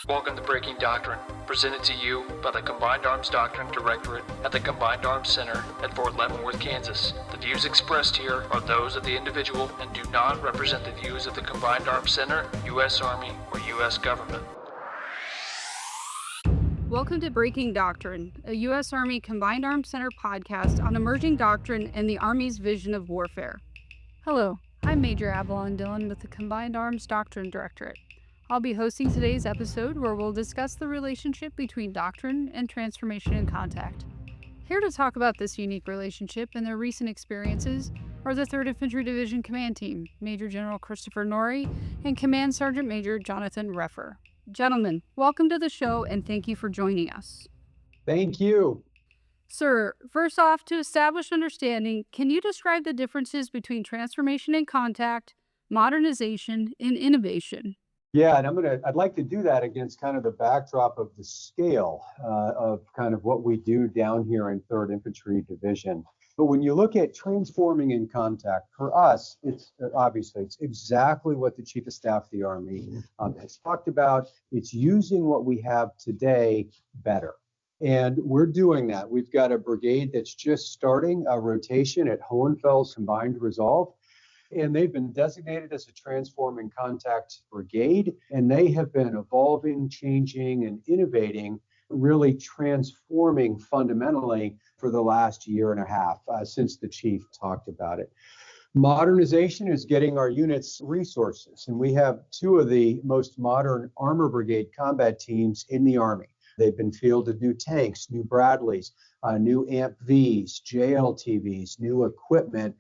Welcome to Breaking Doctrine, presented to you by the Combined Arms Doctrine Directorate at the Combined Arms Center at Fort Leavenworth, Kansas. The views expressed here are those of the individual and do not represent the views of the Combined Arms Center, U.S. Army, or U.S. government. Welcome to Breaking Doctrine, a U.S. Army Combined Arms Center podcast on emerging doctrine and the Army's vision of warfare. Hello, I'm Major Avalon Dillon with the Combined Arms Doctrine Directorate. I'll be hosting today's episode where we'll discuss the relationship between doctrine and transformation in contact. Here to talk about this unique relationship and their recent experiences are the 3rd Infantry Division Command Team, Major General Christopher Norrie, and Command Sergeant Major Jonathan Reffeor. Gentlemen, welcome to the show and thank you for joining us. Thank you. Sir, first off, to establish understanding, can you describe the differences between transformation in contact, modernization, and innovation? Yeah, and I'd like to do that against kind of the backdrop of the scale of kind of what we do down here in 3rd Infantry Division. But when you look at transforming in contact, for us, it's exactly what the Chief of Staff of the Army has talked about. It's using what we have today better. And we're doing that. We've got a brigade that's just starting a rotation at Hohenfels Combined Resolve. And they've been designated as a transforming contact brigade, and they have been evolving, changing, and innovating, really transforming fundamentally for the last year and a half since the chief talked about it. Modernization is getting our units resources, and we have two of the most modern armor brigade combat teams in the Army. They've been fielded new tanks, new Bradleys, new AMP-Vs, JLTVs, new equipment.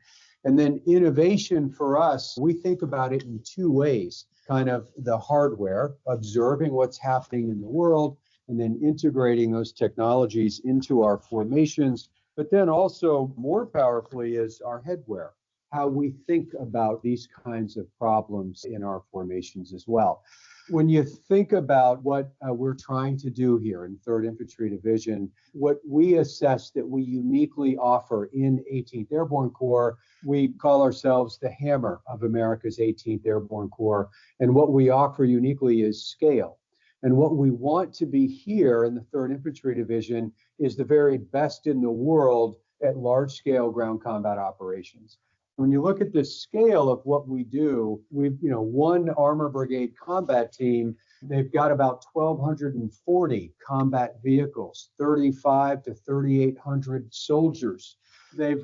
And then innovation for us, we think about it in two ways, kind of the hardware, observing what's happening in the world, and then integrating those technologies into our formations. But then also more powerfully is our headwear, how we think about these kinds of problems in our formations as well. When you think about what we're trying to do here in 3rd Infantry Division, what we assess that we uniquely offer in 18th Airborne Corps, we call ourselves the hammer of America's 18th Airborne Corps. And what we offer uniquely is scale. And what we want to be here in the 3rd Infantry Division is the very best in the world at large-scale ground combat operations. When you look at the scale of what we do, we've, one armor brigade combat team, they've got about 1,240 combat vehicles, 35 to 3,800 soldiers. They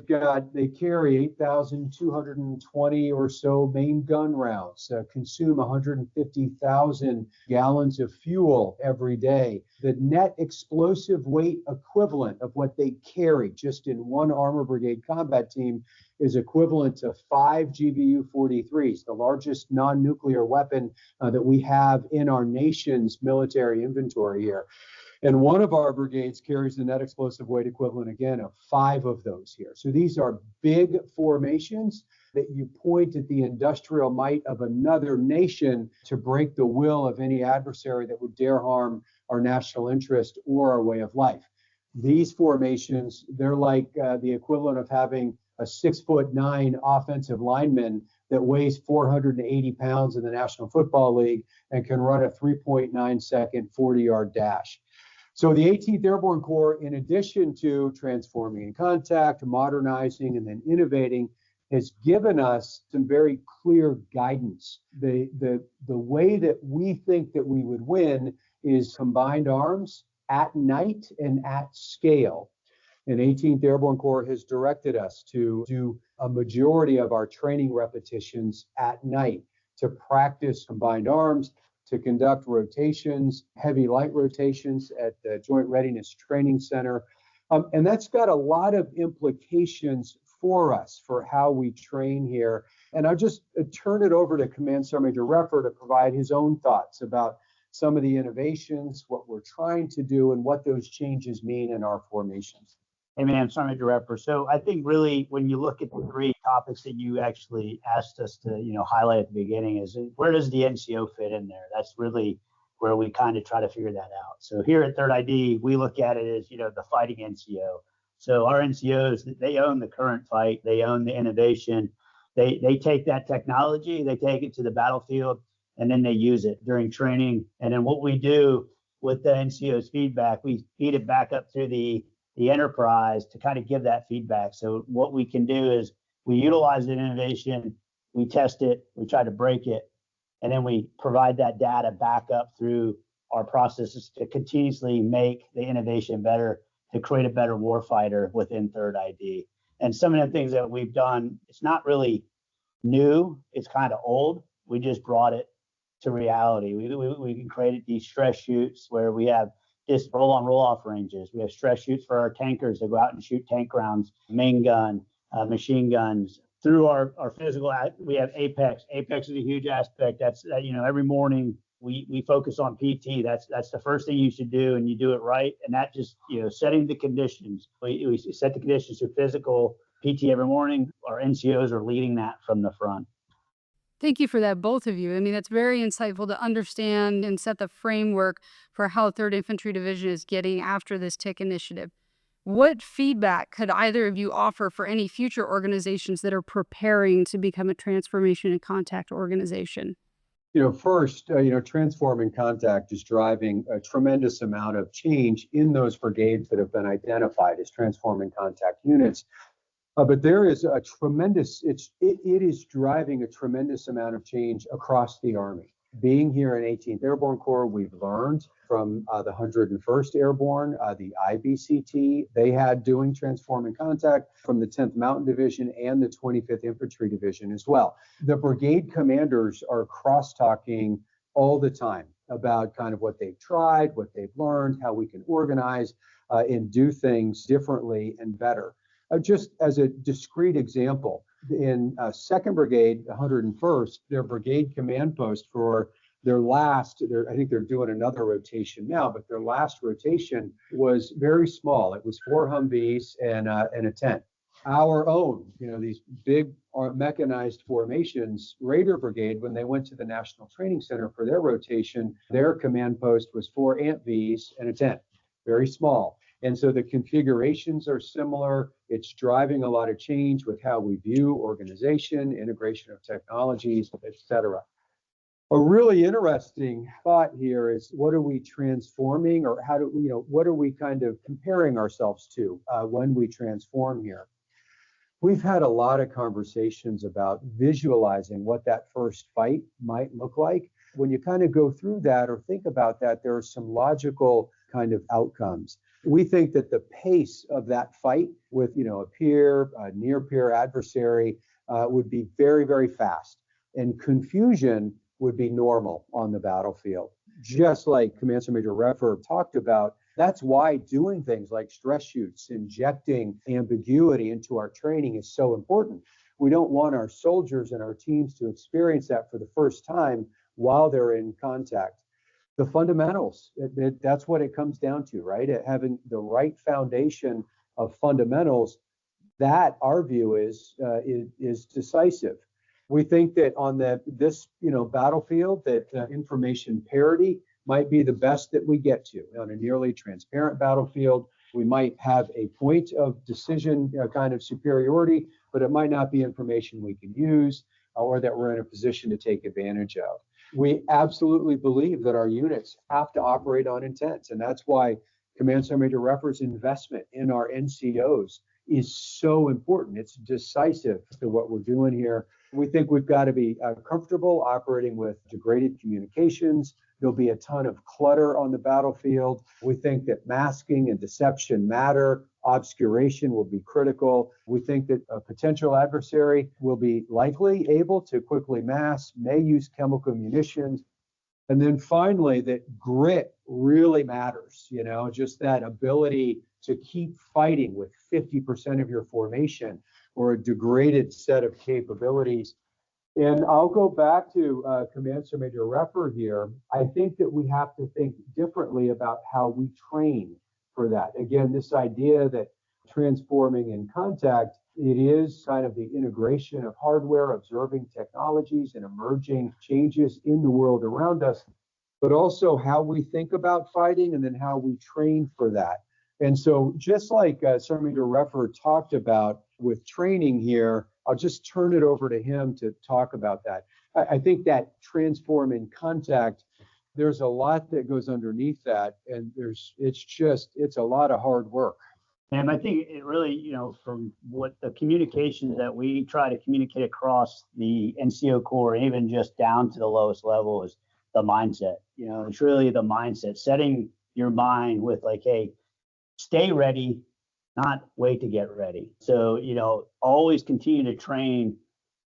carry 8,220 or so main gun rounds, consume 150,000 gallons of fuel every day. The net explosive weight equivalent of what they carry just in one armor brigade combat team is equivalent to 5 GBU-43s, the largest non-nuclear weapon that we have in our nation's military inventory here. And one of our brigades carries the net explosive weight equivalent, again, of 5 of those here. So these are big formations that you point at the industrial might of another nation to break the will of any adversary that would dare harm our national interest or our way of life. These formations, they're like the equivalent of having a 6'9" offensive lineman that weighs 480 pounds in the National Football League and can run a 3.9 second 40-yard dash. So the 18th Airborne Corps, in addition to transforming in contact, modernizing, and then innovating, has given us some very clear guidance. The way that we think that we would win is combined arms at night and at scale. And 18th Airborne Corps has directed us to do a majority of our training repetitions at night to practice combined arms, to conduct rotations, heavy light rotations at the Joint Readiness Training Center. And that's got a lot of implications for us, for how we train here. And I'll just turn it over to Command Sergeant Major Reffeor to provide his own thoughts about some of the innovations, what we're trying to do, and what those changes mean in our formations. Hey, man, Sergeant Major Reffeor. So I think really when you look at the 3 topics that you actually asked us to, highlight at the beginning is where does the NCO fit in there? That's really where we kind of try to figure that out. So here at 3rd ID, we look at it as, the fighting NCO. So our NCOs, they own the current fight. They own the innovation. They take that technology, they take it to the battlefield, and then they use it during training. And then what we do with the NCO's feedback, we feed it back up through the enterprise to kind of give that feedback. So what we can do is we utilize the innovation, we test it, we try to break it, and then we provide that data back up through our processes to continuously make the innovation better, to create a better warfighter within Third ID. And some of the things that we've done, it's not really new, it's kind of old. We just brought it to reality. We created these stress shoots where we have just roll-on, roll-off ranges. We have stress shoots for our tankers to go out and shoot tank rounds, main gun, machine guns. Through our physical, we have Apex. Apex is a huge aspect. That's every morning we focus on PT. That's the first thing you should do, and you do it right. And that just setting the conditions. We set the conditions through physical PT every morning. Our NCOs are leading that from the front. Thank you for that, both of you. I mean, that's very insightful to understand and set the framework for how 3rd Infantry Division is getting after this TIC initiative. What feedback could either of you offer for any future organizations that are preparing to become a transformation and contact organization? First, Transform and Contact is driving a tremendous amount of change in those brigades that have been identified as Transform and Contact units. But there is a tremendous, it is driving a tremendous amount of change across the Army. Being here in 18th Airborne Corps, we've learned from the 101st Airborne, the IBCT, they had doing Transform and Contact from the 10th Mountain Division and the 25th Infantry Division as well. The brigade commanders are cross-talking all the time about kind of what they've tried, what they've learned, how we can organize and do things differently and better. Just as a discrete example, in 2nd Brigade, 101st, their brigade command post for their last, I think they're doing another rotation now, but their last rotation was very small. It was 4 Humvees and a tent. Our own, these big mechanized formations, Raider Brigade, when they went to the National Training Center for their rotation, their command post was 4 AMVs and a tent, very small. And so the configurations are similar. It's driving a lot of change with how we view organization, integration of technologies, et cetera. A really interesting thought here is what are we transforming, or what are we kind of comparing ourselves to when we transform here? We've had a lot of conversations about visualizing what that first fight might look like. When you kind of go through that or think about that, there are some logical kind of outcomes. We think that the pace of that fight with, a peer, a near peer adversary would be very, very fast, and confusion would be normal on the battlefield. Just like Command Sergeant Major Reffeor talked about, that's why doing things like stress shoots, injecting ambiguity into our training is so important. We don't want our soldiers and our teams to experience that for the first time while they're in contact. The fundamentals, that's what it comes down to, right? Having the right foundation of fundamentals, that our view is decisive. We think that on this battlefield, that information parity might be the best that we get to. On a nearly transparent battlefield, we might have a point of decision kind of superiority, but it might not be information we can use or that we're in a position to take advantage of. We absolutely believe that our units have to operate on intent, and that's why Command Sergeant Major Reffeor's investment in our NCOs is so important. It's decisive to what we're doing here. We think we've got to be comfortable operating with degraded communications. There'll be a ton of clutter on the battlefield. We think that masking and deception matter. Obscuration will be critical. We think that a potential adversary will be likely able to quickly mask, may use chemical munitions. And then finally, that grit really matters, just that ability to keep fighting with 50% of your formation or a degraded set of capabilities. And I'll go back to Command Sergeant Major Reffeor here. I think that we have to think differently about how we train for that. Again, this idea that transforming in contact, it is kind of the integration of hardware, observing technologies and emerging changes in the world around us, but also how we think about fighting and then how we train for that. And so just like Sergeant Major Reffeor talked about with training here, I'll just turn it over to him to talk about that. I think that transform in contact, there's a lot that goes underneath that, and it's a lot of hard work. And I think it really, from what the communications that we try to communicate across the NCO Corps, even just down to the lowest level, is the mindset. It's really the mindset, setting your mind with like, hey, stay ready, not wait to get ready. So, always continue to train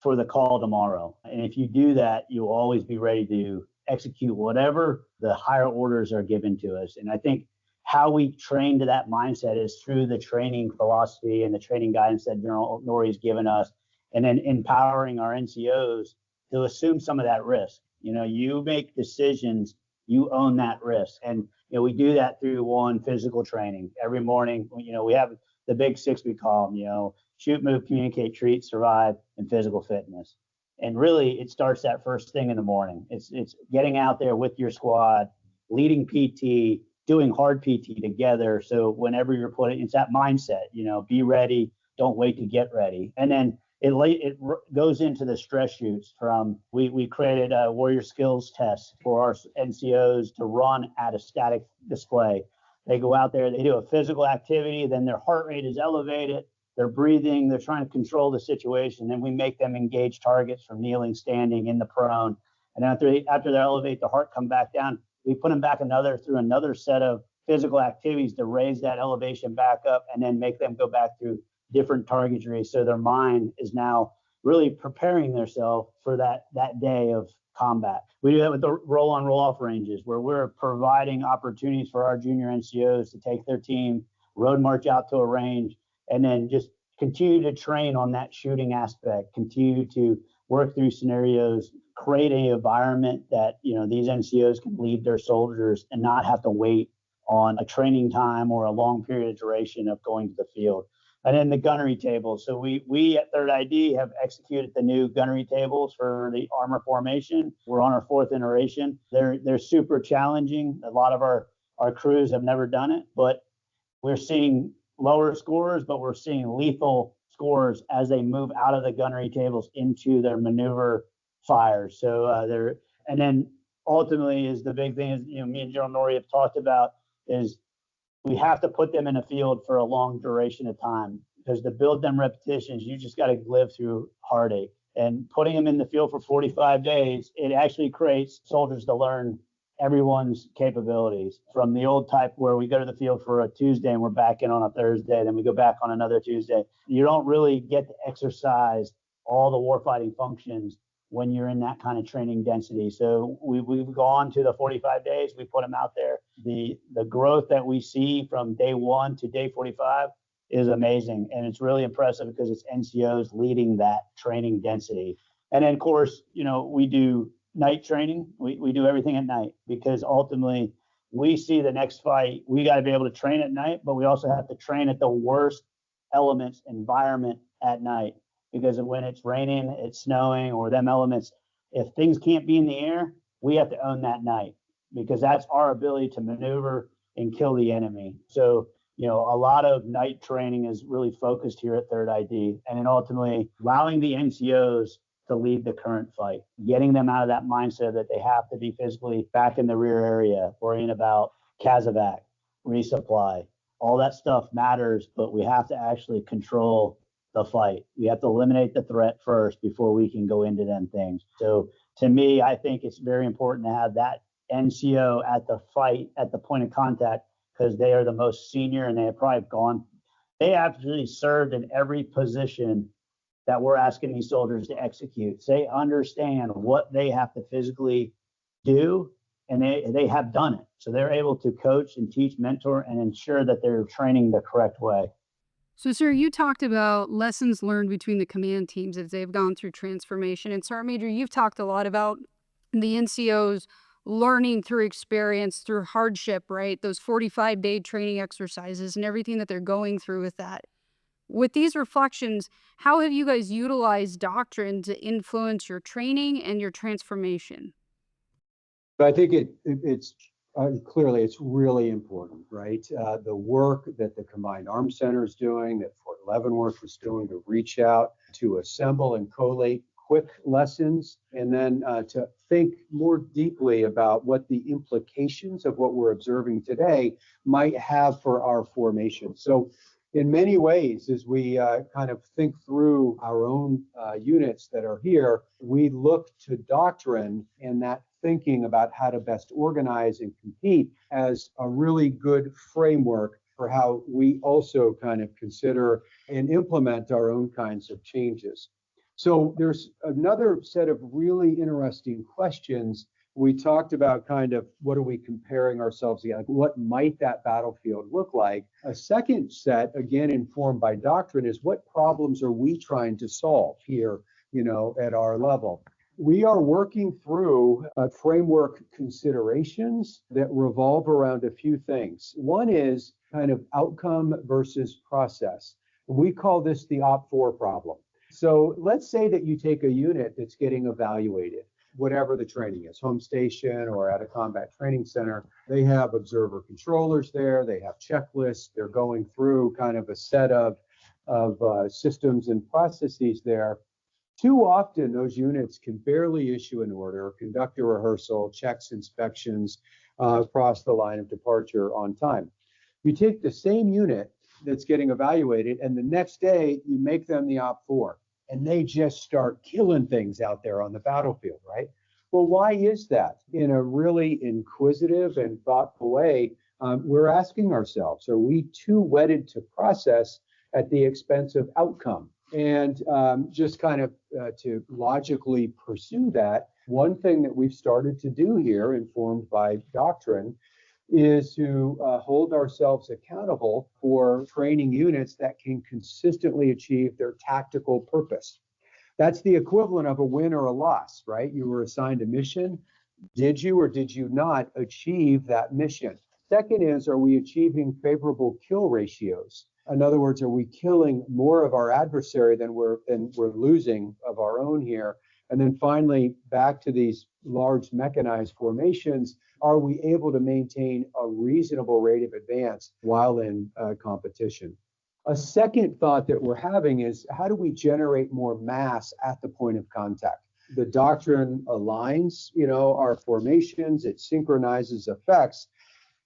for the call tomorrow. And if you do that, you'll always be ready to execute whatever the higher orders are given to us. And I think how we train to that mindset is through the training philosophy and the training guidance that General Norrie has given us, and then empowering our NCOs to assume some of that risk. You make decisions, you own that risk. And, we do that through physical training. Every morning, we have the big 6 we call them, shoot, move, communicate, treat, survive, and physical fitness. And really, it starts that first thing in the morning. It's getting out there with your squad, leading PT, doing hard PT together. So whenever you're it's that mindset, be ready, don't wait to get ready. And then it goes into the stress shoots from, we created a warrior skills test for our NCOs to run at a static display. They go out there, they do a physical activity, then their heart rate is elevated, they're breathing, they're trying to control the situation. Then we make them engage targets from kneeling, standing, in the prone. And after they elevate, the heart come back down. We put them back through another set of physical activities to raise that elevation back up, and then make them go back through different targetry. So their mind is now really preparing themselves for that day of combat. We do that with the roll-on, roll-off ranges, where we're providing opportunities for our junior NCOs to take their team, road march out to a range, and then just continue to train on that shooting aspect, continue to work through scenarios, create an environment that, these NCOs can lead their soldiers and not have to wait on a training time or a long period of duration of going to the field. And then the gunnery tables. So we at 3rd ID have executed the new gunnery tables for the armor formation. We're on our 4th iteration. They're super challenging. A lot of our crews have never done it, but we're seeing lower scores, but we're seeing lethal scores as they move out of the gunnery tables into their maneuver fires. So and then ultimately is the big thing is, me and General Norrie have talked about, is we have to put them in a field for a long duration of time, because to build them repetitions, you just got to live through heartache. And putting them in the field for 45 days, it actually creates soldiers to learn everyone's capabilities, from the old type where we go to the field for a Tuesday and we're back in on a Thursday, then we go back on another Tuesday. You don't really get to exercise all the warfighting functions when you're in that kind of training density. So we've gone to the 45 days, we put them out there. The growth that we see from day 1 to day 45 is amazing. And it's really impressive because it's NCOs leading that training density. And then of course, we do night training. We do everything at night, because ultimately we see the next fight. We got to be able to train at night, but we also have to train at the worst elements environment at night. Because when it's raining, it's snowing, or them elements, if things can't be in the air, we have to own that night, because that's our ability to maneuver and kill the enemy. So, a lot of night training is really focused here at 3rd ID, and then ultimately allowing the NCOs to lead the current fight, getting them out of that mindset that they have to be physically back in the rear area, worrying about CASEVAC, resupply. All that stuff matters, but we have to actually control the fight. We have to eliminate the threat first before we can go into them things. So to me, I think it's very important to have that NCO at the fight, at the point of contact, because they are the most senior, and they have probably they actually served in every position that we're asking these soldiers to execute. They understand what they have to physically do, and they have done it. So they're able to coach and teach, mentor, and ensure that they're training the correct way. So, sir, you talked about lessons learned between the command teams as they've gone through transformation. And Sergeant Major, you've talked a lot about the NCOs learning through experience, through hardship, right? Those 45-day training exercises and everything that they're going through with that. With these reflections, how have you guys utilized Doctrine to influence your training and your transformation? I think it's clearly it's really important, right? The work that the Combined Arms Center is doing, that Fort Leavenworth is doing to reach out, to assemble and collate quick lessons and then to think more deeply about what the implications of what we're observing today might have for our formation. So in many ways, as we kind of think through our own units that are here, we look to doctrine and that thinking about how to best organize and compete as a really good framework for how we also kind of consider and implement our own kinds of changes. So there's another set of really interesting questions. We talked about kind of what are we comparing ourselves against? Like what might that battlefield look like? A second set, again informed by doctrine, is what problems are we trying to solve here, at our level? We are working through framework considerations that revolve around a few things. One is kind of outcome versus process. We call this the OP4 problem. So let's say that you take a unit that's getting evaluated, whatever the training is, home station or at a combat training center. They have observer controllers there, they have checklists, they're going through kind of a set of systems and processes there. Too often, those units can barely issue an order, conduct a rehearsal, checks, inspections, cross the line of departure on time. You take the same unit that's getting evaluated, and the next day you make them the OP4, and they just start killing things out there on the battlefield, right? Well, why is that? In a really inquisitive and thoughtful way, we're asking ourselves, are we too wedded to process at the expense of outcome? And just kind of to logically pursue that, one thing that we've started to do here, informed by doctrine, is to hold ourselves accountable for training units that can consistently achieve their tactical purpose. That's the equivalent of a win or a loss, right? You were assigned a mission. Did you or did you not achieve that mission? Second is, are we achieving favorable kill ratios? In other words, are we killing more of our adversary than we're losing of our own here? And then finally, back to these large mechanized formations, are we able to maintain a reasonable rate of advance while in competition? A second thought that we're having is, how do we generate more mass at the point of contact? The doctrine aligns, our formations, it synchronizes effects.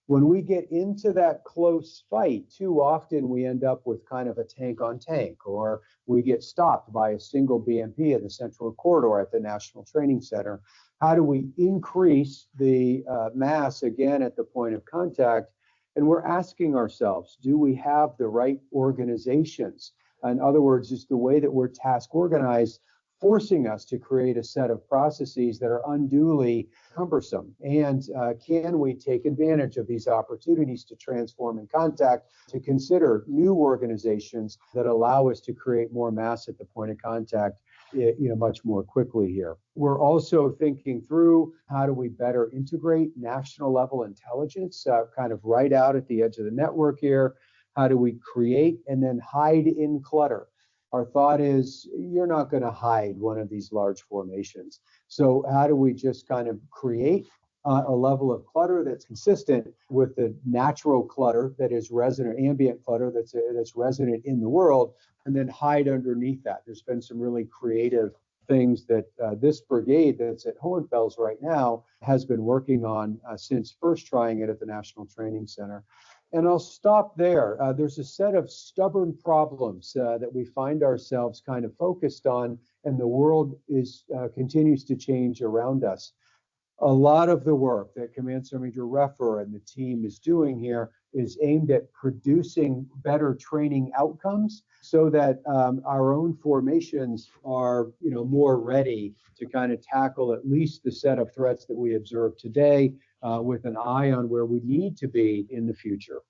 When we get into that close fight, too often we end up with kind of a tank on tank, or we get stopped by a single BMP in the central corridor at the National Training Center. How do we increase the mass again at the point of contact? And we're asking ourselves, do we have the right organizations? In other words, is the way that we're task organized forcing us to create a set of processes that are unduly cumbersome? And can we take advantage of these opportunities to transform in contact, to consider new organizations that allow us to create more mass at the point of contact, much more quickly here? We're also thinking through, how do we better integrate national level intelligence, kind of right out at the edge of the network here? How do we create and then hide in clutter? Our thought is, you're not going to hide one of these large formations. So how do we just kind of create a level of clutter that's consistent with the natural clutter that is resonant, ambient clutter that's resonant in the world, and then hide underneath that? There's been some really creative things that this brigade that's at Hohenfels right now has been working on since first trying it at the National Training Center. And I'll stop there. There's a set of stubborn problems that we find ourselves kind of focused on, and the world continues to change around us. A lot of the work that Command Sergeant Major Reffeor and the team is doing here is aimed at producing better training outcomes so that our own formations are, more ready to kind of tackle at least the set of threats that we observe today, with an eye on where we need to be in the future.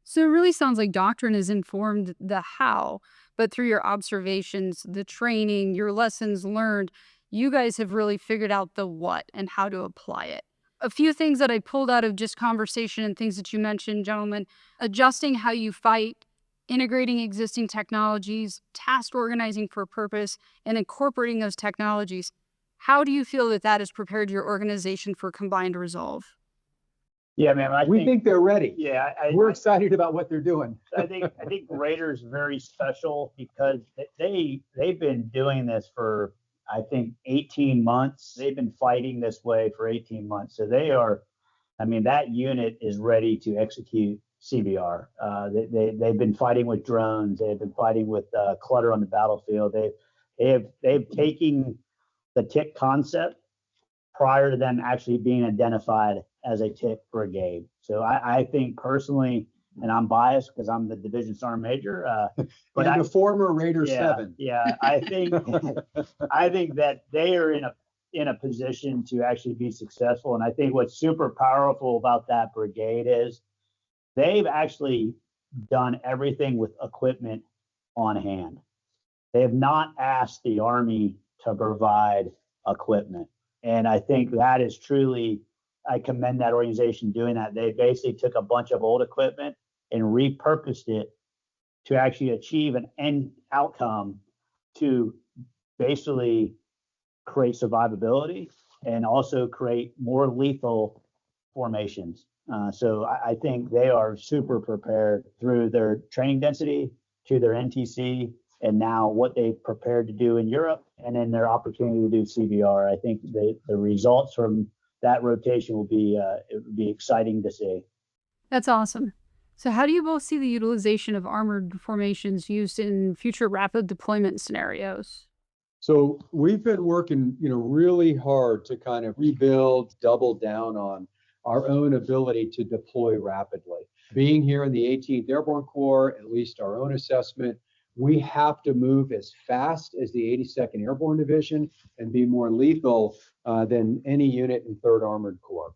So it really sounds like doctrine has informed the how, but through your observations, the training, your lessons learned, you guys have really figured out the what and how to apply it. A few things that I pulled out of just conversation and things that you mentioned, gentlemen: adjusting how you fight, integrating existing technologies, task organizing for purpose, and incorporating those technologies. How do you feel that has prepared your organization for combined resolve? Yeah, man. We think they're ready. Yeah, we're excited about what they're doing. I think Raiders very special because they've been doing this for, I think, 18 months. They've been fighting this way for 18 months. So they are, I mean, that unit is ready to execute CBR. They've been fighting with drones. They've been fighting with clutter on the battlefield. They've taken the tick concept prior to them actually being identified as a tick brigade. So I think personally, and I'm biased because I'm the division sergeant major, but and the former Raider 7. Yeah, I think that they are in a position to actually be successful. And I think what's super powerful about that brigade is they've actually done everything with equipment on hand. They have not asked the Army to provide equipment. And I think that is truly, I commend that organization doing that. They basically took a bunch of old equipment and repurposed it to actually achieve an end outcome to basically create survivability and also create more lethal formations. So I think they are super prepared through their training density to their NTC and now what they've prepared to do in Europe and then their opportunity to do CBR. I think the results from that rotation will be it would be exciting to see. That's awesome. So how do you both see the utilization of armored formations used in future rapid deployment scenarios? So we've been working, really hard to kind of rebuild, double down on our own ability to deploy rapidly. Being here in the 18th Airborne Corps, at least our own assessment, we have to move as fast as the 82nd Airborne Division and be more lethal than any unit in 3rd Armored Corps.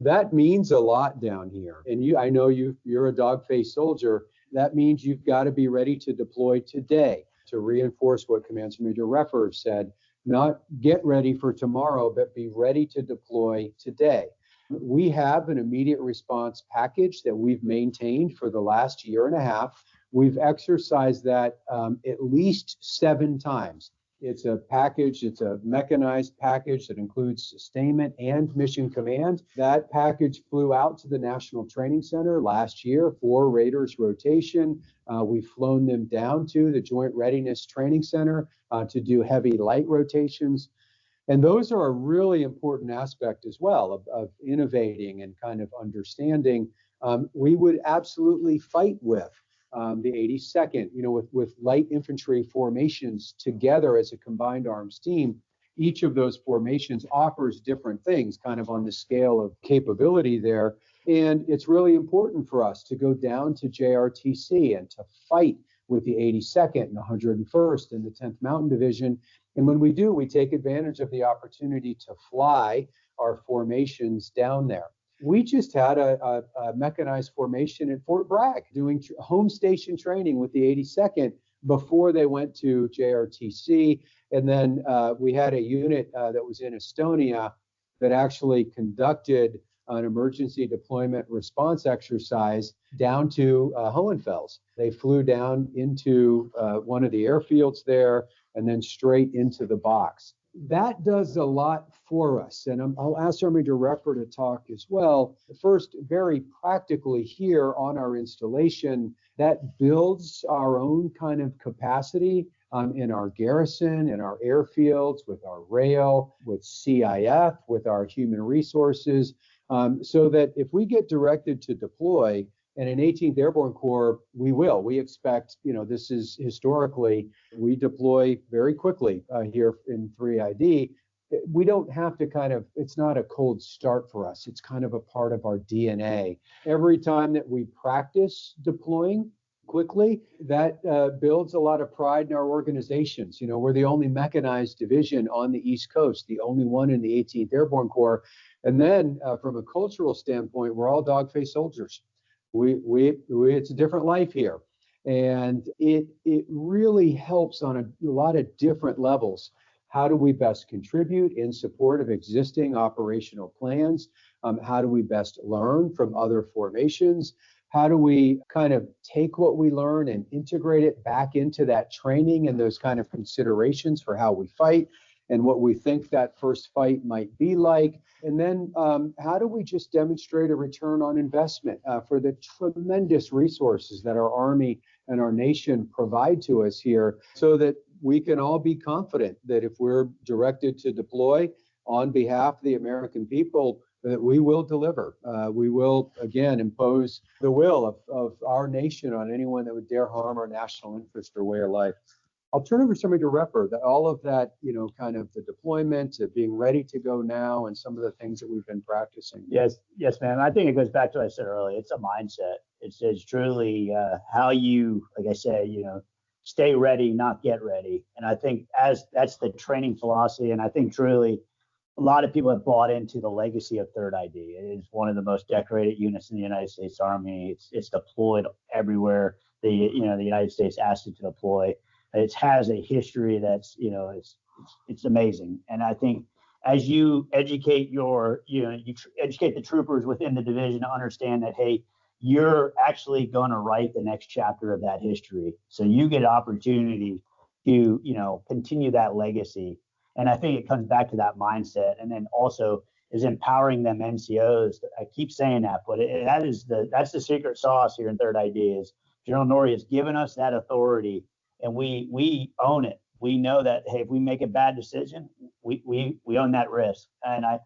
That means a lot down here. And I know you're a dog-faced soldier. That means you've got to be ready to deploy today. To reinforce what Commander Major Reffeor said, not get ready for tomorrow, but be ready to deploy today. We have an immediate response package that we've maintained for the last year and a half. We've exercised that at least 7 times. It's a package, it's a mechanized package that includes sustainment and mission command. That package flew out to the National Training Center last year for Raiders rotation. We've flown them down to the Joint Readiness Training Center to do heavy light rotations. And those are a really important aspect as well of innovating and kind of understanding. We would absolutely fight with the 82nd, with light infantry formations together as a combined arms team. Each of those formations offers different things kind of on the scale of capability there. And it's really important for us to go down to JRTC and to fight with the 82nd and the 101st and the 10th Mountain Division. And when we do, we take advantage of the opportunity to fly our formations down there. We just had a mechanized formation at Fort Bragg doing home station training with the 82nd before they went to JRTC. And then we had a unit that was in Estonia that actually conducted an emergency deployment response exercise down to Hohenfels. They flew down into one of the airfields there and then straight into the box. That does a lot for us. And I'll ask our Major Reffeor to talk as well. First, very practically here on our installation, that builds our own kind of capacity in our garrison, in our airfields, with our rail, with CIF, with our human resources, so that if we get directed to deploy, and in 18th Airborne Corps, we will. We expect, this is historically, we deploy very quickly here in 3ID. We don't have to it's not a cold start for us. It's kind of a part of our DNA. Every time that we practice deploying quickly, that builds a lot of pride in our organizations. We're the only mechanized division on the East Coast, the only one in the 18th Airborne Corps. And then from a cultural standpoint, we're all dog-faced soldiers. It's a different life here. And it really helps on a lot of different levels. How do we best contribute in support of existing operational plans? How do we best learn from other formations? How do we kind of take what we learn and integrate it back into that training and those kind of considerations for how we fight? and what we think that first fight might be like. And then how do we just demonstrate a return on investment for the tremendous resources that our Army and our nation provide to us here, so that we can all be confident that if we're directed to deploy on behalf of the American people, that we will deliver. We will, again, impose the will of our nation on anyone that would dare harm our national interest or way of life. I'll turn over somebody to Reffeor, that all of that, kind of the deployment, being ready to go now, and some of the things that we've been practicing. Yes, ma'am. I think it goes back to what I said earlier. It's a mindset. It's truly how you, like I said, stay ready, not get ready. And I think that's the training philosophy. And I think truly a lot of people have bought into the legacy of 3rd ID. It is one of the most decorated units in the United States Army. It's deployed everywhere the United States asked it to deploy. It has a history that's, it's amazing. And I think as you educate educate the troopers within the division to understand that, hey, you're actually going to write the next chapter of that history. So you get opportunity to, continue that legacy. And I think it comes back to that mindset. And then also is empowering them NCOs. I keep saying that, but that's the secret sauce here in 3rd ID is General Norrie has given us that authority, and we own it. We know that, hey, if we make a bad decision, we own that risk. And I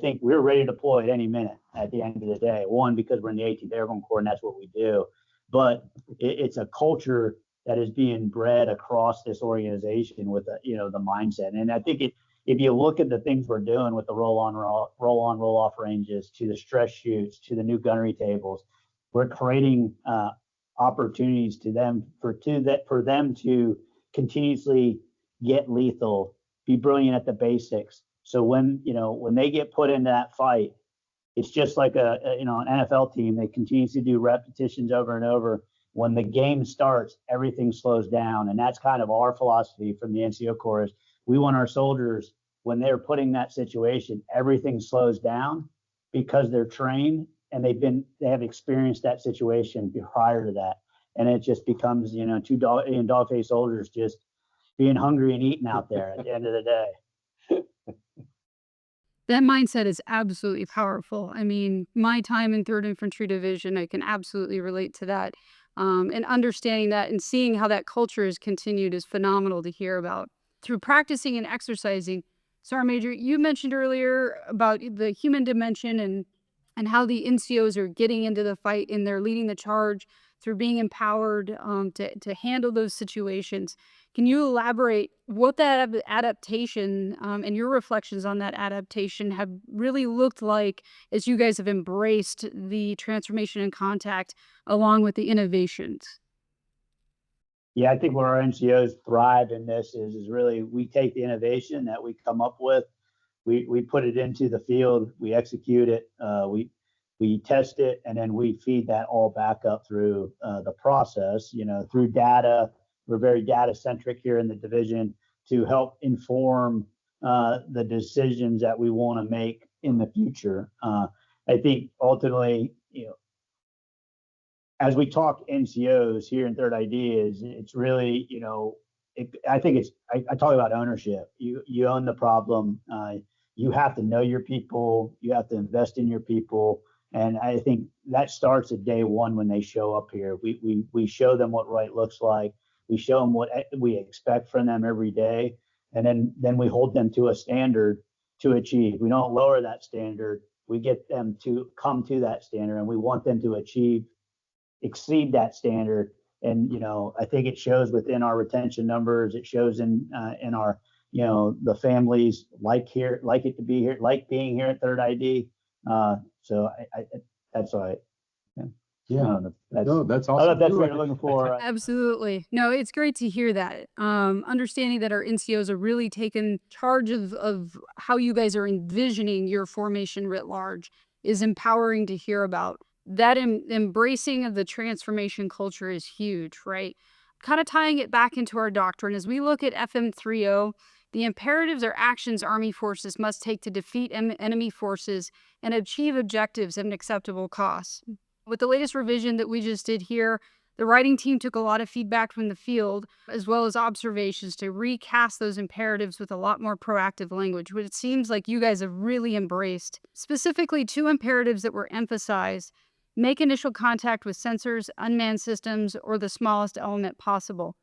think we're ready to deploy at any minute at the end of the day. One, because we're in the 18th Airborne Corps and that's what we do. But it's a culture that is being bred across this organization with the mindset. And I think if you look at the things we're doing with the roll-off ranges, to the stress shoots, to the new gunnery tables, we're creating opportunities for them to continuously get lethal, be brilliant at the basics. So when they get put into that fight, it's just like an NFL team. They continuously do repetitions over and over. When the game starts, everything slows down. And that's kind of our philosophy from the NCO Corps is we want our soldiers, when they're put in that situation, everything slows down because they're trained and they have experienced that situation prior to that. And it just becomes, two dog-faced soldiers just being hungry and eating out there at the end of the day. That mindset is absolutely powerful. I mean, my time in 3rd Infantry Division, I can absolutely relate to that. And understanding that and seeing how that culture has continued is phenomenal to hear about. Through practicing and exercising, Sergeant Major, you mentioned earlier about the human dimension and how the NCOs are getting into the fight and they're leading the charge through being empowered to handle those situations. Can you elaborate what that adaptation and your reflections on that adaptation have really looked like as you guys have embraced the transformation and contact along with the innovations? Yeah, I think where our NCOs thrive in this is really we take the innovation that we come up with, we put it into the field, we execute it, we test it, and then we feed that all back up through the process, through data. We're very data centric here in the division to help inform the decisions that we want to make in the future. I think ultimately, as we talk NCOs here in 3rd ID, it's really, I talk about ownership. You own the problem. You have to know your people. You have to invest in your people. And I think that starts at day one when they show up here. We show them what right looks like. We show them what we expect from them every day. And then we hold them to a standard to achieve. We don't lower that standard. We get them to come to that standard, and we want them to exceed that standard. And, I think it shows within our retention numbers. It shows in our, the families like it to be here, like being here at 3rd ID. So that's all right. Yeah. That's awesome. I don't know if that's what you're looking for. Absolutely. No, it's great to hear that. Understanding that our NCOs are really taking charge of how you guys are envisioning your formation writ large is empowering to hear about. That embracing of the transformation culture is huge, right? Kind of tying it back into our doctrine, as we look at FM30, the imperatives or actions Army forces must take to defeat enemy forces and achieve objectives at an acceptable cost. With the latest revision that we just did here, The writing team took a lot of feedback from the field, as well as observations, to recast those imperatives with a lot more proactive language, which it seems like you guys have really embraced. Specifically, 2 imperatives that were emphasized: make initial contact with sensors, unmanned systems, or the smallest element possible.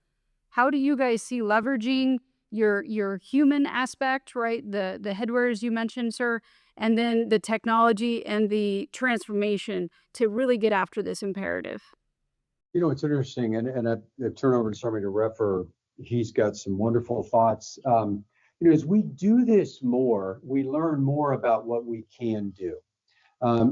How do you guys see leveraging your human aspect, right? The headwares you mentioned, sir, and then the technology and the transformation to really get after this imperative? It's interesting, and I turn over to Sergeant Reffeor. He's got some wonderful thoughts. As we do this more, we learn more about what we can do.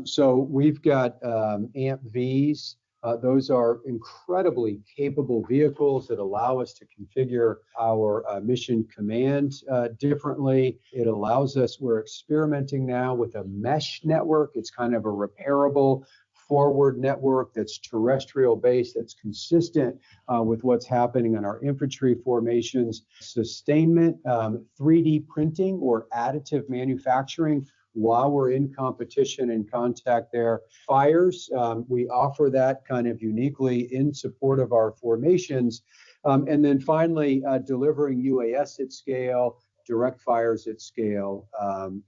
So we've got AMP-Vs. Those are incredibly capable vehicles that allow us to configure our mission command differently. It allows us, we're experimenting now with a mesh network. It's kind of a repairable forward network that's terrestrial based, that's consistent with what's happening in our infantry formations. Sustainment, 3D printing or additive manufacturing while we're in competition and contact there. Fires, we offer that kind of uniquely in support of our formations. And then finally, delivering UAS at scale, direct fires at scale,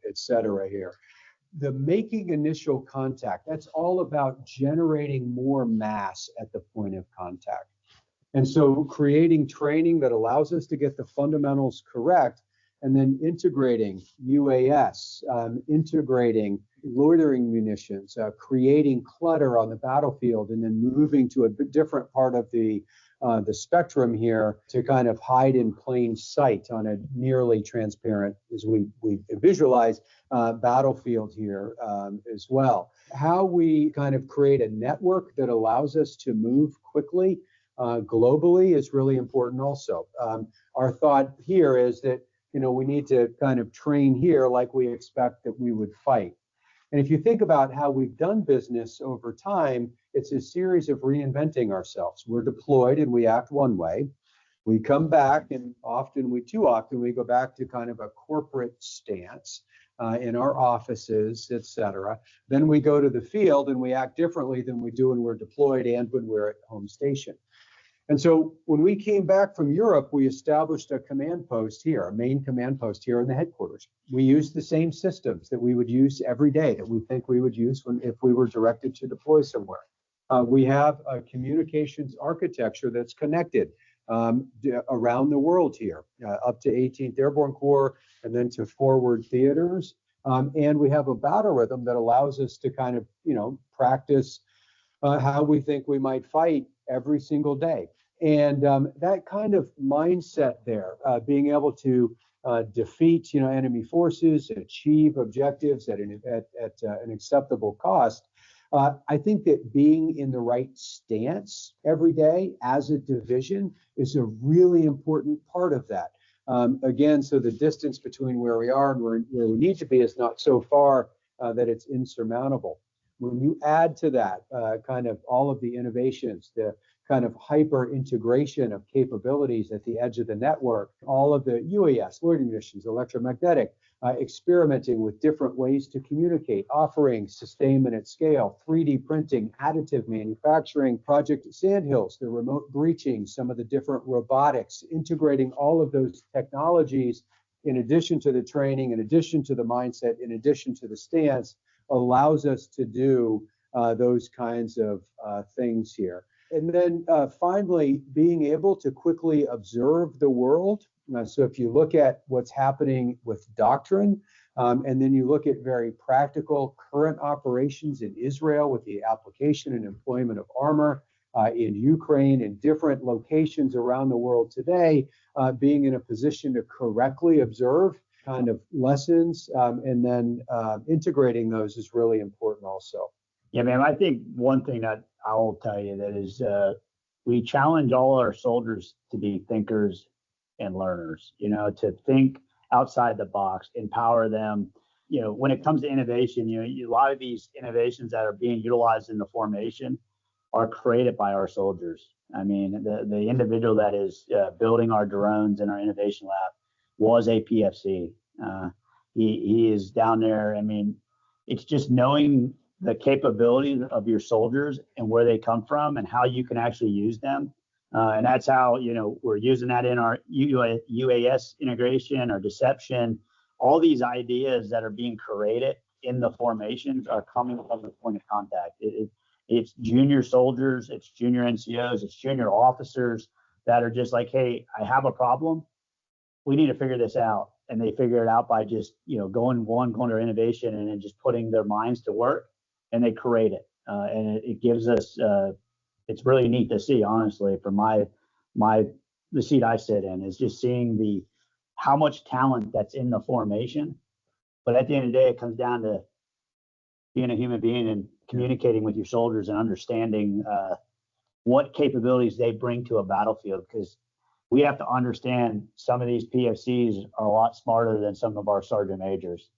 et cetera here. The making initial contact, that's all about generating more mass at the point of contact. And so creating training that allows us to get the fundamentals correct, and then integrating UAS, integrating loitering munitions, creating clutter on the battlefield, and then moving to a different part of the spectrum here to kind of hide in plain sight on a nearly transparent, as we visualize, battlefield here as well. How we kind of create a network that allows us to move quickly globally is really important also. Our thought here is that we need to kind of train here like we expect that we would fight. And if you think about how we've done business over time, it's a series of reinventing ourselves. We're deployed and we act one way. We come back and too often we go back to kind of a corporate stance in our offices, et cetera. Then we go to the field and we act differently than we do when we're deployed and when we're at home station. And so when we came back from Europe, we established a command post here, a main command post here in the headquarters. We used the same systems that we would use every day, that we think we would use if we were directed to deploy somewhere. We have a communications architecture that's connected around the world here, up to 18th Airborne Corps and then to forward theaters. And we have a battle rhythm that allows us to kind of, practice how we think we might fight every single day. And that kind of mindset there, being able to defeat, enemy forces, achieve objectives at an acceptable cost. I think that being in the right stance every day as a division is a really important part of that. Again, so the distance between where we are and where we need to be is not so far that it's insurmountable. When you add to that kind of all of the innovations, the kind of hyper integration of capabilities at the edge of the network, all of the UAS, loitering munitions, electromagnetic, experimenting with different ways to communicate, offering sustainment at scale, 3D printing, additive manufacturing, Project Sandhills, the remote breaching, some of the different robotics, integrating all of those technologies in addition to the training, in addition to the mindset, in addition to the stance, allows us to do those kinds of things here. And then finally, being able to quickly observe the world. So if you look at what's happening with Doctrine, and then you look at very practical current operations in Israel with the application and employment of armor, in Ukraine, in different locations around the world today, being in a position to correctly observe kind of lessons, and then integrating those is really important also. Yeah, man, I think one thing that I will tell you that is we challenge all our soldiers to be thinkers and learners, to think outside the box, empower them. When it comes to innovation, a lot of these innovations that are being utilized in the formation are created by our soldiers. I mean, the individual that is building our drones in our innovation lab was a PFC. He is down there. I mean, it's just knowing the capabilities of your soldiers and where they come from and how you can actually use them. And that's how, we're using that in our UAS integration or deception. All these ideas that are being created in the formations are coming from the point of contact. It's junior soldiers, it's junior NCOs, it's junior officers that are just like, hey, I have a problem. We need to figure this out. And they figure it out by just, going to innovation and then just putting their minds to work, and they create it. And it gives us, it's really neat to see, honestly, from the seat I sit in, is just seeing how much talent that's in the formation. But at the end of the day, it comes down to being a human being and communicating with your soldiers and understanding what capabilities they bring to a battlefield, because we have to understand some of these PFCs are a lot smarter than some of our sergeant majors,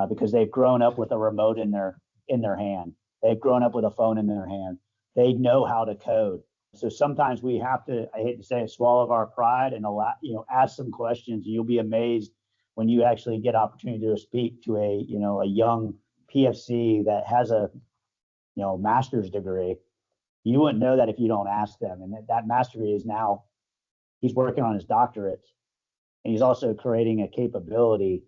because they've grown up with a remote in their hand. They've grown up with a phone in their hand. They know how to code. So sometimes we have to, I hate to say it, swallow our pride and ask some questions. You'll be amazed when you actually get opportunity to speak to a young PFC that has a master's degree. You wouldn't know that if you don't ask them. And that master's degree is now, he's working on his doctorate, and he's also creating a capability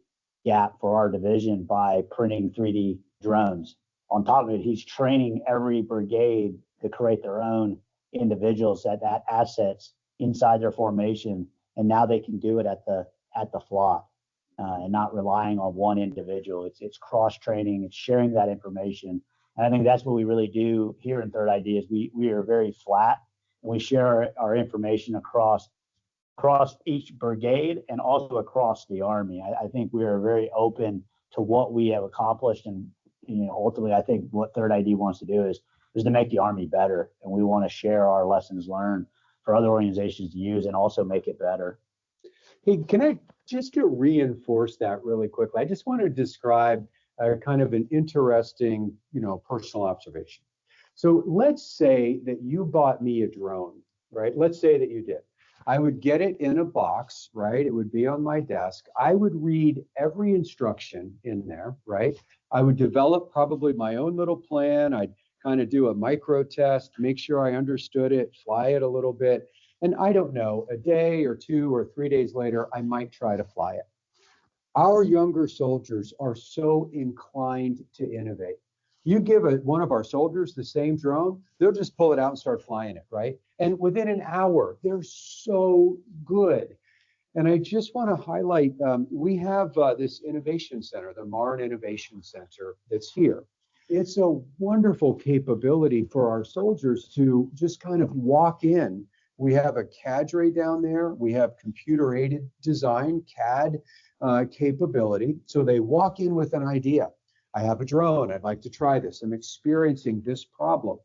gap for our division by printing 3D drones. On top of it, he's training every brigade to create their own individuals that assets inside their formation, and now they can do it at the flock and not relying on one individual. It's cross training, it's sharing that information, and I think that's what we really do here in Third ID. Is we are very flat, and we share our information across each brigade and also across the Army. I think we are very open to what we have accomplished, and ultimately, I think what Third ID wants to do is to make the Army better, and we want to share our lessons learned for other organizations to use and also make it better. Hey, can I just to reinforce that really quickly? I just want to describe kind of an interesting, personal observation. So let's say that you bought me a drone, right? Let's say that you did. I would get it in a box, right? It would be on my desk. I would read every instruction in there, right? I would develop probably my own little plan. I'd kind of do a micro test, make sure I understood it, fly it a little bit. And I don't know, a day or 2 or 3 days later, I might try to fly it. Our younger soldiers are so inclined to innovate. You give one of our soldiers the same drone, they'll just pull it out and start flying it, right? And within an hour, they're so good. And I just want to highlight, we have this innovation center, the Marne Innovation Center, that's here. It's a wonderful capability for our soldiers to just kind of walk in. We have a cadre down there. We have computer-aided design, CAD capability. So they walk in with an idea. I have a drone. I'd like to try this. I'm experiencing this problem.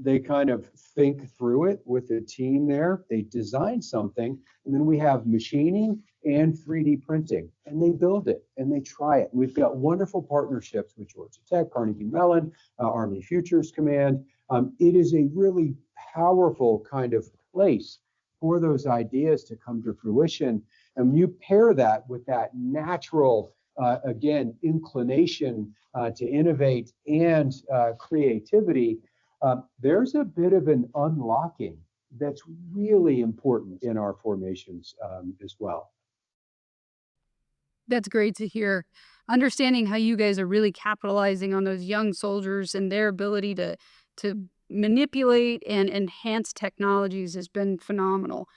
They kind of think through it with the team there. They design something, and then we have machining and 3D printing, and they build it and they try it. We've got wonderful partnerships with Georgia Tech, Carnegie Mellon, Army Futures Command. It is a really powerful kind of place for those ideas to come to fruition. And you pair that with that natural, again, inclination to innovate and creativity. There's a bit of an unlocking that's really important in our formations as well. That's great to hear. Understanding how you guys are really capitalizing on those young soldiers and their ability to manipulate and enhance technologies has been phenomenal.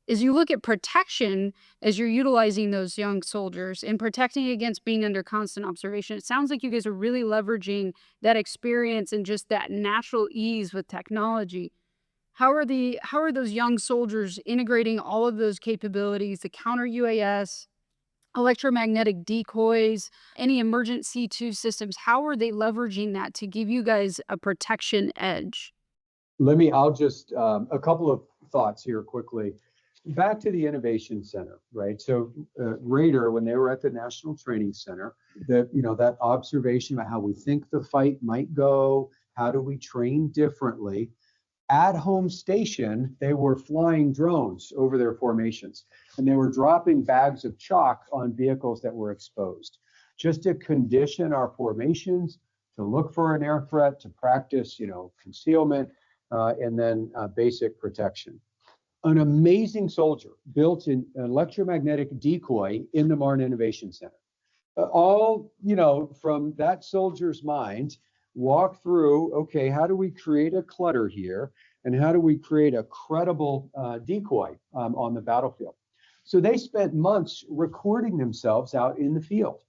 As you look at protection, as you're utilizing those young soldiers and protecting against being under constant observation, it sounds like you guys are really leveraging that experience and just that natural ease with technology. How are those young soldiers integrating all of those capabilities, the counter UAS, electromagnetic decoys, any emergent C2 systems? How are they leveraging that to give you guys a protection edge? I'll just, a couple of thoughts here quickly. Back to the Innovation Center, right? So Raider, when they were at the National Training Center, that observation about how we think the fight might go, how do we train differently? At home station, they were flying drones over their formations, and they were dropping bags of chalk on vehicles that were exposed, just to condition our formations to look for an air threat, to practice, concealment, and then basic protection. An amazing soldier built an electromagnetic decoy in the Marne Innovation Center. All, from that soldier's mind, walk through, okay, how do we create a clutter here? And how do we create a credible decoy on the battlefield? So they spent months recording themselves out in the field.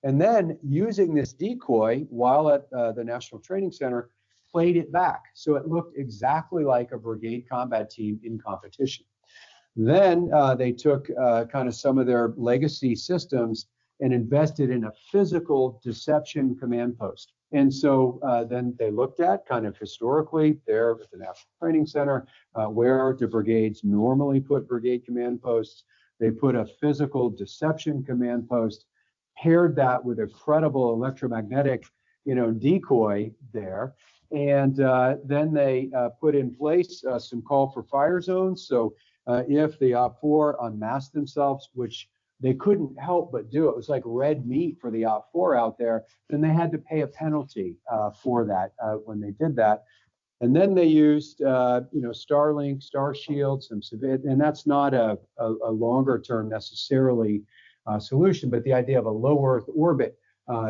And then using this decoy while at the National Training Center, played it back. So it looked exactly like a brigade combat team in competition. Then they took kind of some of their legacy systems and invested in a physical deception command post. And so then they looked at kind of historically there at the National Training Center, where do brigades normally put brigade command posts. They put a physical deception command post, paired that with a credible electromagnetic, decoy there. And then they put in place some call for fire zones. So if the OPFOR unmasked themselves, which they couldn't help but do, it was like red meat for the OPFOR out there, then they had to pay a penalty for that when they did that. And then they used, Starlink, Star Shield, and that's not a longer term necessarily solution, but the idea of a low Earth orbit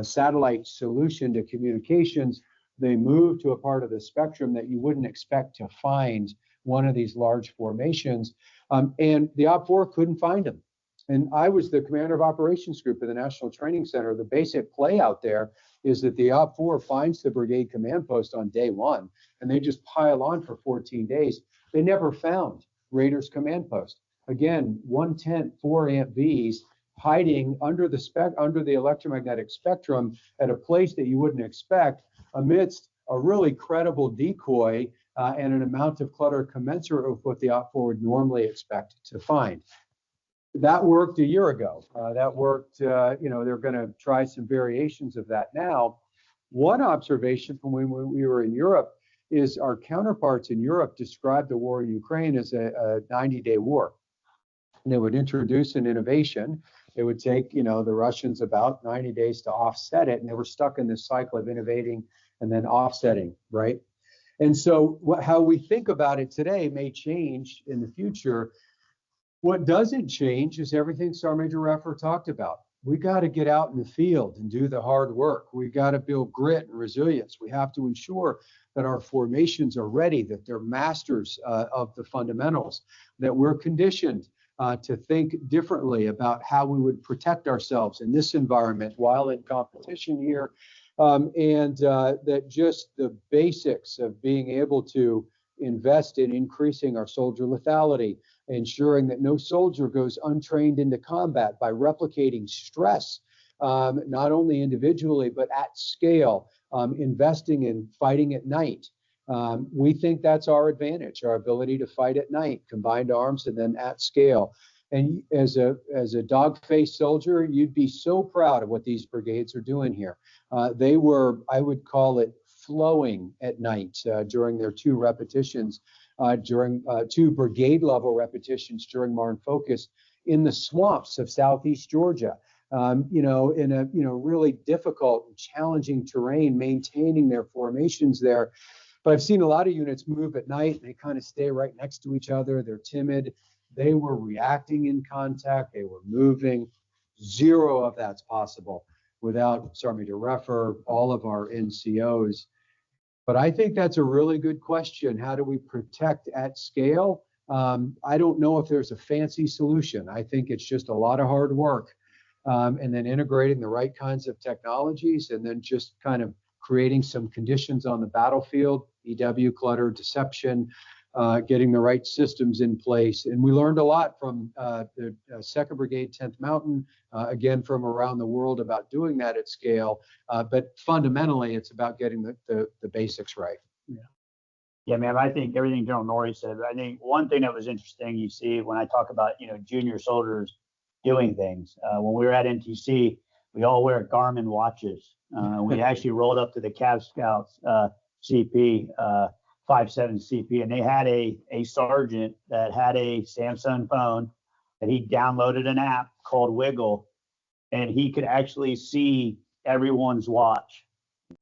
satellite solution to communications. They moved to a part of the spectrum that you wouldn't expect to find one of these large formations, and the OPFOR couldn't find them. And I was the commander of operations group at the National Training Center. The basic play out there is that the OPFOR finds the brigade command post on day one, and they just pile on for 14 days. They never found Raiders command post. Again, 1/10 4 amp Vs hiding under the electromagnetic spectrum at a place that you wouldn't expect, amidst a really credible decoy and an amount of clutter commensurate with what the OPFOR would normally expect to find. That worked a year ago. That worked, they're going to try some variations of that now. One observation from when we were in Europe is our counterparts in Europe described the war in Ukraine as a 90-day war. And they would introduce an innovation. It would take, the Russians about 90 days to offset it. And they were stuck in this cycle of innovating and then offsetting, right? And so how we think about it today may change in the future. What doesn't change is everything Sergeant Major Reffeor talked about. We got to get out in the field and do the hard work. We got to build grit and resilience. We have to ensure that our formations are ready, that they're masters of the fundamentals, that we're conditioned to think differently about how we would protect ourselves in this environment while in competition here. And that just the basics of being able to invest in increasing our soldier lethality, ensuring that no soldier goes untrained into combat by replicating stress, not only individually, but at scale, investing in fighting at night. We think that's our advantage, our ability to fight at night, combined arms, and then at scale. And as a dog-faced soldier, you'd be so proud of what these brigades are doing here. They were, I would call it, flowing at night during their two repetitions, during two brigade level repetitions during Marne Focus in the swamps of Southeast Georgia, in a really difficult and challenging terrain, maintaining their formations there. But I've seen a lot of units move at night. They kind of stay right next to each other. They're timid. They were reacting in contact. They were moving. Zero of that's possible without Sergeant Major Reffeor, all of our NCOs. But I think that's a really good question. How do we protect at scale? I don't know if there's a fancy solution. I think it's just a lot of hard work, and then integrating the right kinds of technologies, and then just kind of creating some conditions on the battlefield, EW, clutter, deception, getting the right systems in place. And we learned a lot from the 2nd Brigade, 10th Mountain, again, from around the world about doing that at scale. But fundamentally, it's about getting the basics right. Yeah, man, I think everything General Norrie said. I think one thing that was interesting, you see, when I talk about, junior soldiers doing things. When we were at NTC, we all wear Garmin watches. We actually rolled up to the Cav Scouts CP, 5/7 CP, and they had a sergeant that had a Samsung phone, and he downloaded an app called Wiggle, and he could actually see everyone's watch.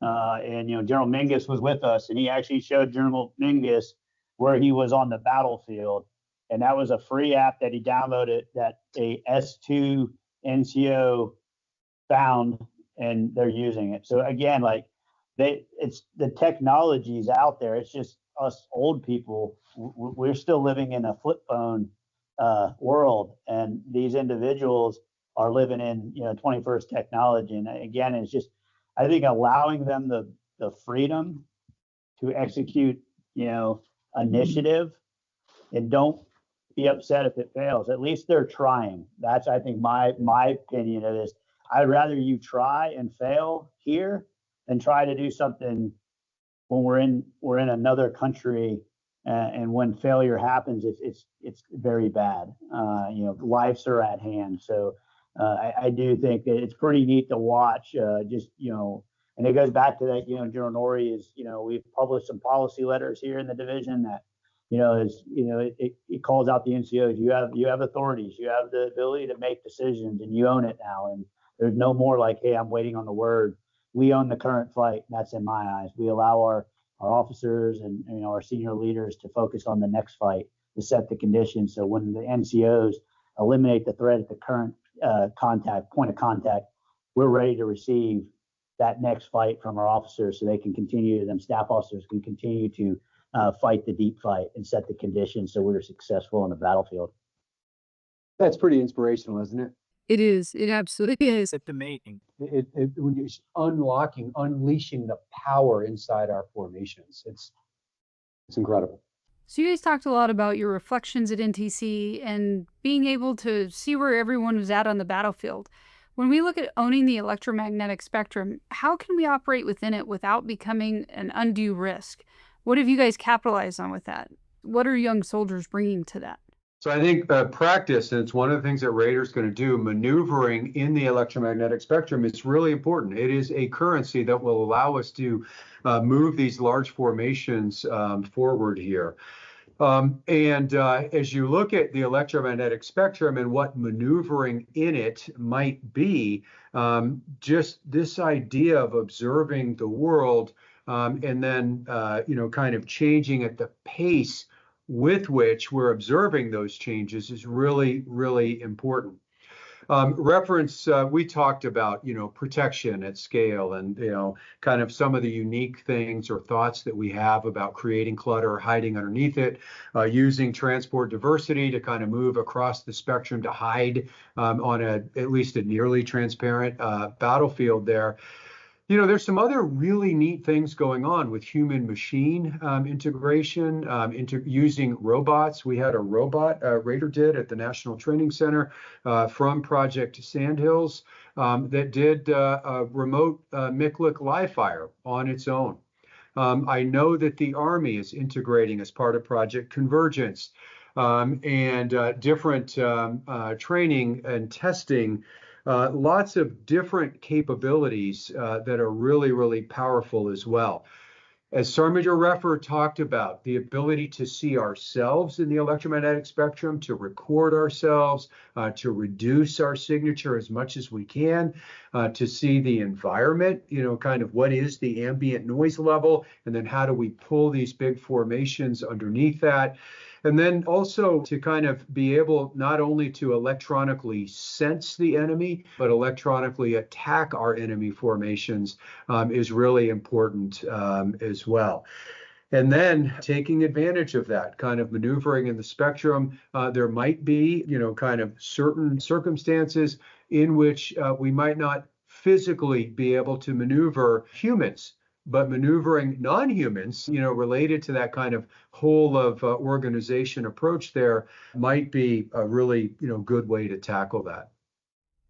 And General Mingus was with us, and he actually showed General Mingus where he was on the battlefield, and that was a free app that he downloaded that a S2 NCO found, and they're using it. So again, like it's the technology's out there. It's just us old people. We're still living in a flip phone world, and these individuals are living in 21st technology. And again, it's just, I think, allowing them the freedom to execute initiative, and don't be upset if it fails. At least they're trying. That's, I think, my opinion of this. I'd rather you try and fail here than try to do something when we're in another country, and when failure happens, it's very bad. Lives are at hand. So I do think that it's pretty neat to watch. And it goes back to that. General Norrie is. We've published some policy letters here in the division that it calls out the NCOs. You have authorities. You have the ability to make decisions, and you own it now. And there's no more like, hey, I'm waiting on the word. We own the current fight. That's in my eyes. We allow our officers and our senior leaders to focus on the next fight, to set the conditions. So when the NCOs eliminate the threat at the current point of contact, we're ready to receive that next fight from our officers, so they can continue. Them staff officers can continue to fight the deep fight and set the conditions so we're successful on the battlefield. That's pretty inspirational, isn't it? It is. It absolutely is. It's amazing. When you're unleashing the power inside our formations, it's incredible. So you guys talked a lot about your reflections at NTC and being able to see where everyone was at on the battlefield. When we look at owning the electromagnetic spectrum, how can we operate within it without becoming an undue risk? What have you guys capitalized on with that? What are young soldiers bringing to that? So I think practice, and it's one of the things that Raider's going to do, maneuvering in the electromagnetic spectrum, is really important. It is a currency that will allow us to move these large formations forward here. As you look at the electromagnetic spectrum and what maneuvering in it might be, just this idea of observing the world and then, kind of changing at the pace with which we're observing those changes is really, really important. We talked about, protection at scale and, kind of some of the unique things or thoughts that we have about creating clutter, hiding underneath it, using transport diversity to kind of move across the spectrum to hide on at least a nearly transparent battlefield there. There's some other really neat things going on with human-machine integration, using robots. We had a robot, Raider did, at the National Training Center from Project Sandhills that did a remote MICLIC live fire on its own. I know that the Army is integrating as part of Project Convergence and different training and testing. Lots of different capabilities that are really, really powerful as well. As Sergeant Major Reffeor talked about, the ability to see ourselves in the electromagnetic spectrum, to record ourselves, to reduce our signature as much as we can, to see the environment, kind of what is the ambient noise level, and then how do we pull these big formations underneath that. And then also to kind of be able not only to electronically sense the enemy, but electronically attack our enemy formations is really important as well. And then taking advantage of that kind of maneuvering in the spectrum, there might be, kind of certain circumstances in which we might not physically be able to maneuver humans, but maneuvering non-humans, related to that kind of whole of organization approach there might be a really, good way to tackle that.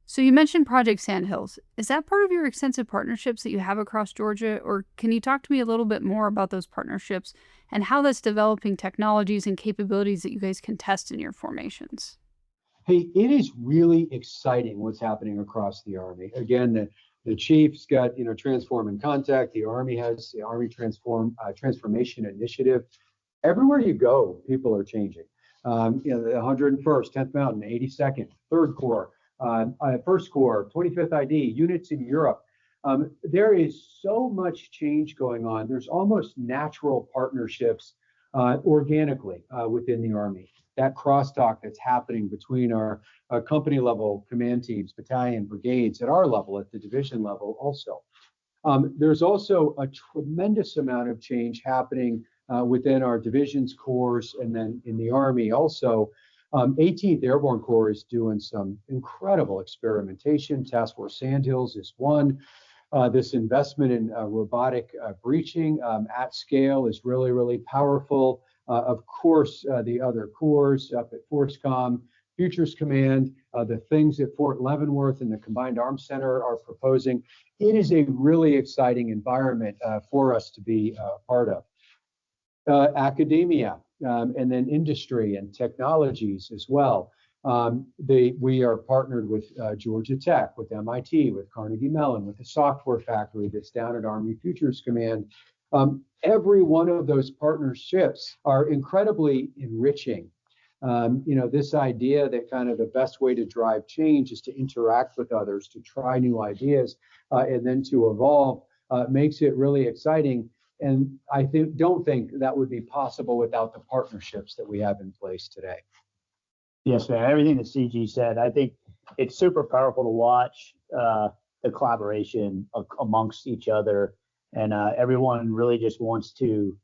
So you mentioned Project Sandhills. Is that part of your extensive partnerships that you have across Georgia? Or can you talk to me a little bit more about those partnerships and how that's developing technologies and capabilities that you guys can test in your formations? Hey, it is really exciting what's happening across the Army. Again, the chief's got, Transform in Contact. The Army has the Army Transformation Initiative. Everywhere you go, people are changing. The 101st, 10th Mountain, 82nd, 3rd Corps, 1st Corps, 25th ID, units in Europe. There is so much change going on. There's almost natural partnerships organically within the Army. That crosstalk that's happening between our company level command teams, battalion, brigades, at our level, at the division level also. There's also a tremendous amount of change happening within our divisions, corps, and then in the Army also. 18th Airborne Corps is doing some incredible experimentation. Task Force Sandhills is one. This investment in robotic breaching at scale is really, really powerful. Of course, the other corps up at FORCECOM, Futures Command, the things that Fort Leavenworth and the Combined Arms Center are proposing. It is a really exciting environment for us to be part of. Academia, and then industry and technologies as well. We are partnered with Georgia Tech, with MIT, with Carnegie Mellon, with the software factory that's down at Army Futures Command. Every one of those partnerships are incredibly enriching. This idea that kind of the best way to drive change is to interact with others, to try new ideas, and then to evolve makes it really exciting. And I don't think that would be possible without the partnerships that we have in place today. Yes, man. Everything that CG said, I think it's super powerful to watch the collaboration amongst each other, and everyone really just wants to,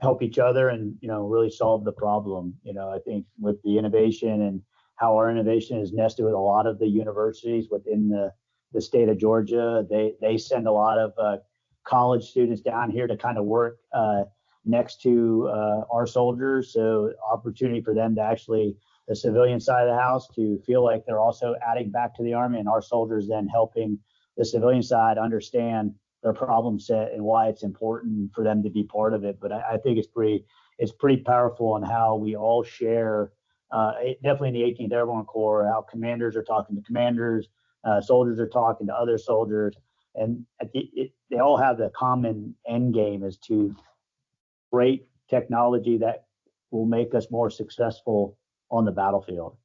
help each other and really solve the problem. I think with the innovation and how our innovation is nested with a lot of the universities within the state of Georgia, they send a lot of college students down here to kind of work next to our soldiers. So opportunity for them to actually, the civilian side of the house, to feel like they're also adding back to the Army, and our soldiers then helping the civilian side understand their problem set and why it's important for them to be part of it. But I think it's pretty powerful on how we all share, definitely in the 18th Airborne Corps, how commanders are talking to commanders, soldiers are talking to other soldiers, and they all have the common end game is to create technology that will make us more successful on the battlefield.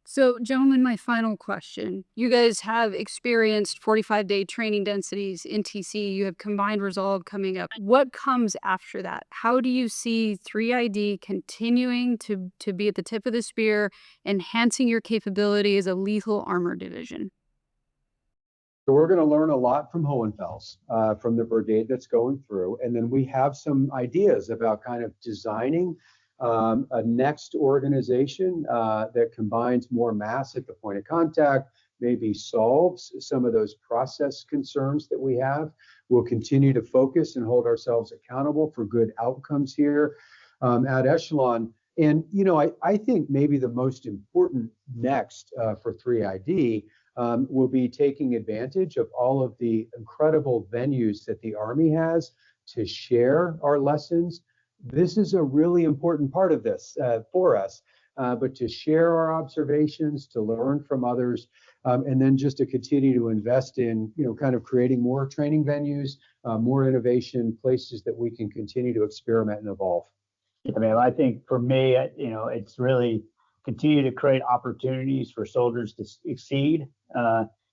So, gentlemen, my final question. You guys have experienced 45-day training densities in TC. You have combined resolve coming up. What comes after that? How do you see 3ID continuing to be at the tip of the spear, enhancing your capability as a lethal armor division? So we're going to learn a lot from Hohenfels, from the brigade that's going through. And then we have some ideas about kind of designing a next organization that combines more mass at the point of contact, maybe solves some of those process concerns that we have. We'll continue to focus and hold ourselves accountable for good outcomes here at Echelon. And, I think maybe the most important next for 3ID will be taking advantage of all of the incredible venues that the Army has to share our lessons. This is a really important part of this for us, but to share our observations, to learn from others, and then just to continue to invest in, kind of creating more training venues, more innovation, places that we can continue to experiment and evolve. I mean, I think for me, it's really continue to create opportunities for soldiers to succeed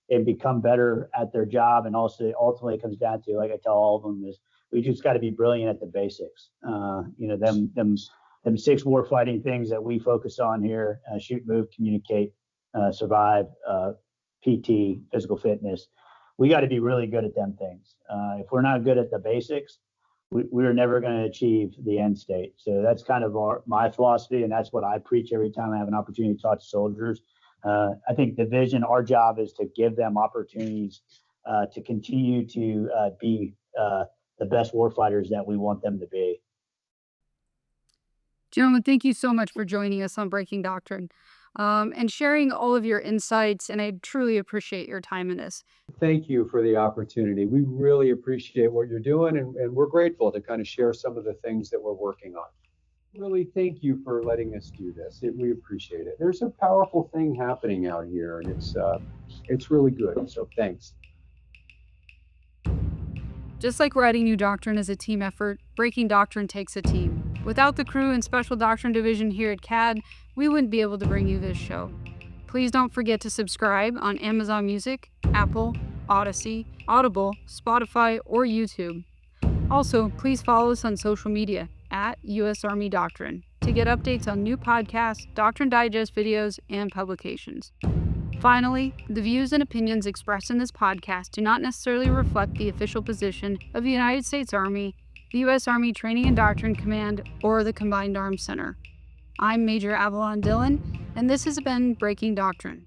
and become better at their job. And also ultimately it comes down to, like I tell all of them, is we just got to be brilliant at the basics. Them 6 war fighting things that we focus on here, shoot, move, communicate, survive, PT, physical fitness. We got to be really good at them things. If we're not good at the basics, we're never going to achieve the end state. So that's kind of my philosophy, and that's what I preach every time I have an opportunity to talk to soldiers. I think the vision, our job is to give them opportunities to continue to be the best warfighters that we want them to be. Gentlemen, thank you so much for joining us on Breaking Doctrine and sharing all of your insights, and I truly appreciate your time in this. Thank you for the opportunity. We really appreciate what you're doing, and we're grateful to kind of share some of the things that we're working on. Really, thank you for letting us do this. We appreciate it. There's a powerful thing happening out here, and it's really good, so thanks. Just like writing new doctrine is a team effort, Breaking Doctrine takes a team. Without the crew and Special Doctrine Division here at CAD, we wouldn't be able to bring you this show. Please don't forget to subscribe on Amazon Music, Apple, Odyssey, Audible, Spotify, or YouTube. Also, please follow us on social media at U.S. Army Doctrine to get updates on new podcasts, Doctrine Digest videos, and publications. Finally, the views and opinions expressed in this podcast do not necessarily reflect the official position of the United States Army, the U.S. Army Training and Doctrine Command, or the Combined Arms Center. I'm Major Avalon Dillon, and this has been Breaking Doctrine.